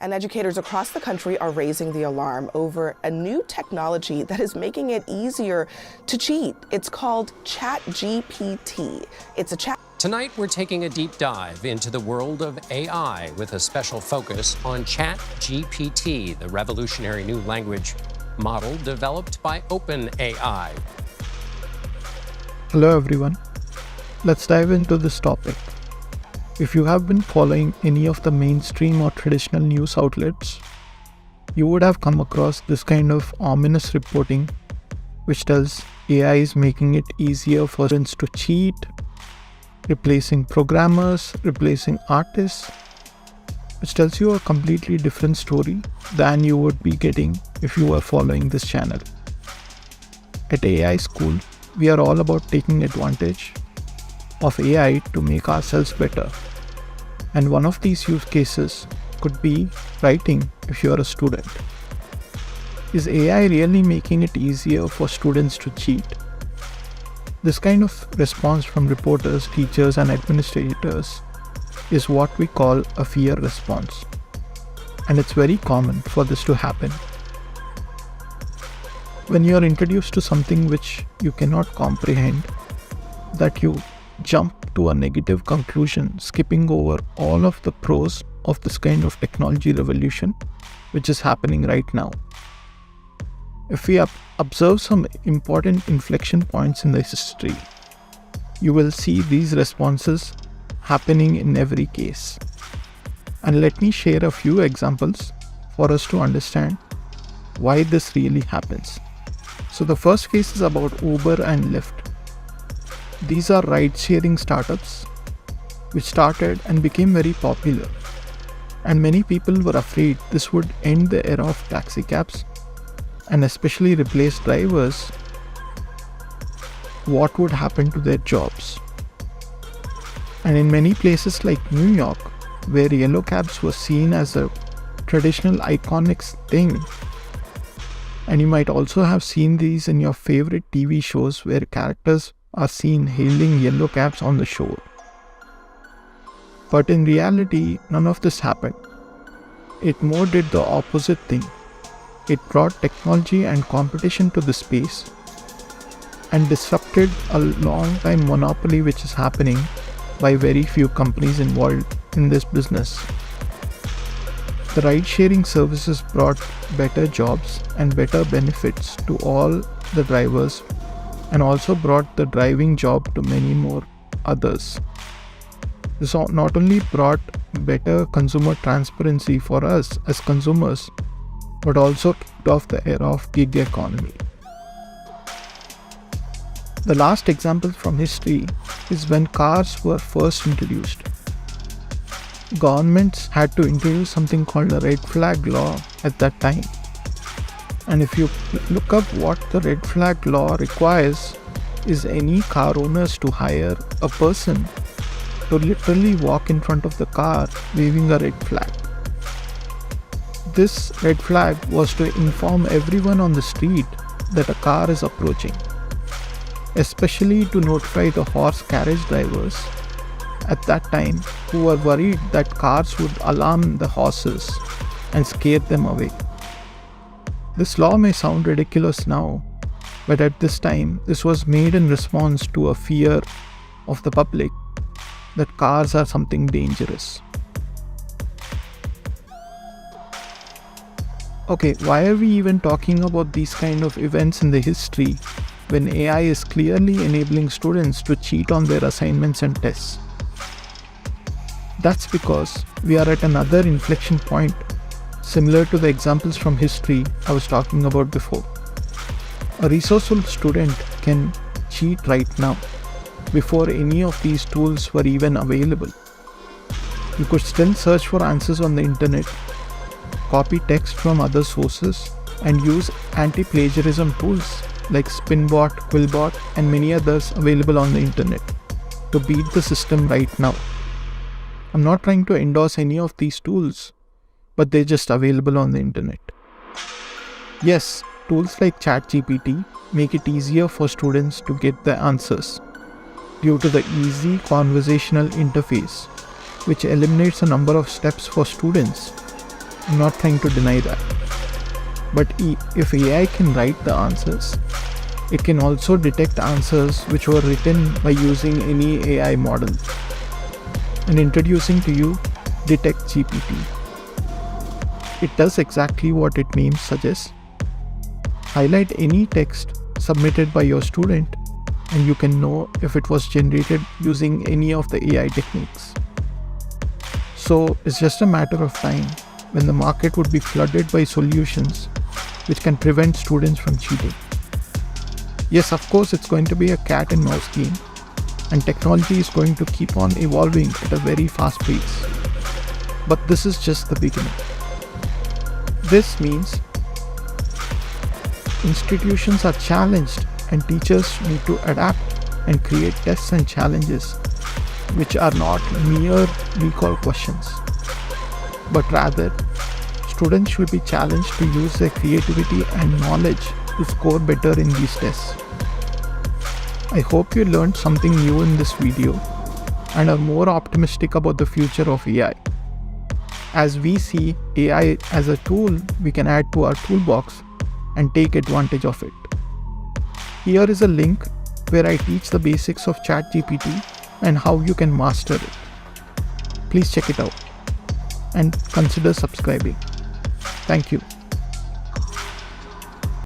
And educators across the country are raising the alarm over a new technology that is making it easier to cheat. It's called GPT. It's a chat. Tonight, we're taking a deep dive into the world of AI with a special focus on ChatGPT, the revolutionary new language model developed by OpenAI. Hello everyone, let's dive into this topic. If you have been following any of the mainstream or traditional news outlets, you would have come across this kind of ominous reporting which tells AI is making it easier for students to cheat, replacing programmers, replacing artists, which tells you a completely different story than you would be getting if you were following this channel. At AI School, we are all about taking advantage of AI to make ourselves better. And one of these use cases could be writing if you are a student. Is AI really making it easier for students to cheat? This kind of response from reporters, teachers, and administrators is what we call a fear response. And it's very common for this to happen. When you are introduced to something which you cannot comprehend, that you jump to a negative conclusion, skipping over all of the pros of this kind of technology revolution which is happening right now. If we observe some important inflection points in the history, you will see these responses happening in every case. And let me share a few examples for us to understand why this really happens. So the first case is about Uber and Lyft. These are ride-sharing startups which started and became very popular. And many people were afraid this would end the era of taxi cabs and especially replace drivers. What would happen to their jobs? And in many places like New York, where yellow cabs were seen as a traditional iconic thing, and you might also have seen these in your favorite TV shows where characters are seen hailing yellow cabs on the shore. But in reality, none of this happened. It more did the opposite thing. It brought technology and competition to the space and disrupted a long-time monopoly which is happening by very few companies involved in this business. The ride-sharing services brought better jobs and better benefits to all the drivers and also brought the driving job to many more others. This not only brought better consumer transparency for us as consumers, but also kicked off the era of gig economy. The last example from history is when cars were first introduced. Governments had to introduce something called a red flag law at that time. And if you look up what the red flag law requires, is any car owners to hire a person to literally walk in front of the car waving a red flag. This red flag was to inform everyone on the street that a car is approaching, especially to notify the horse carriage drivers at that time who were worried that cars would alarm the horses and scare them away. This law may sound ridiculous now, but at this time this was made in response to a fear of the public that cars are something dangerous. Okay, why are we even talking about these kind of events in the history when AI is clearly enabling students to cheat on their assignments and tests? That's because we are at another inflection point similar to the examples from history I was talking about before. A resourceful student can cheat right now before any of these tools were even available. You could still search for answers on the internet, copy text from other sources, and use anti-plagiarism tools like Spinbot, Quillbot, and many others available on the internet to beat the system right now. I'm not trying to endorse any of these tools, but they're just available on the internet. Yes, tools like ChatGPT make it easier for students to get the answers due to the easy conversational interface, which eliminates a number of steps for students I'm not trying to deny that. But if AI can write the answers, it can also detect answers which were written by using any AI model. And introducing to you Detect GPT. It does exactly what its name suggests. Highlight any text submitted by your student and you can know if it was generated using any of the AI techniques. So it's just a matter of time when the market would be flooded by solutions which can prevent students from cheating. Yes, of course, it's going to be a cat and mouse game, and technology is going to keep on evolving at a very fast pace. But this is just the beginning. This means institutions are challenged and teachers need to adapt and create tests and challenges which are not mere recall questions, but rather students should be challenged to use their creativity and knowledge to score better in these tests. I hope you learned something new in this video and are more optimistic about the future of AI. As we see AI as a tool we can add to our toolbox and take advantage of it. Here is a link where I teach the basics of ChatGPT and how you can master it. Please check it out and consider subscribing. Thank you.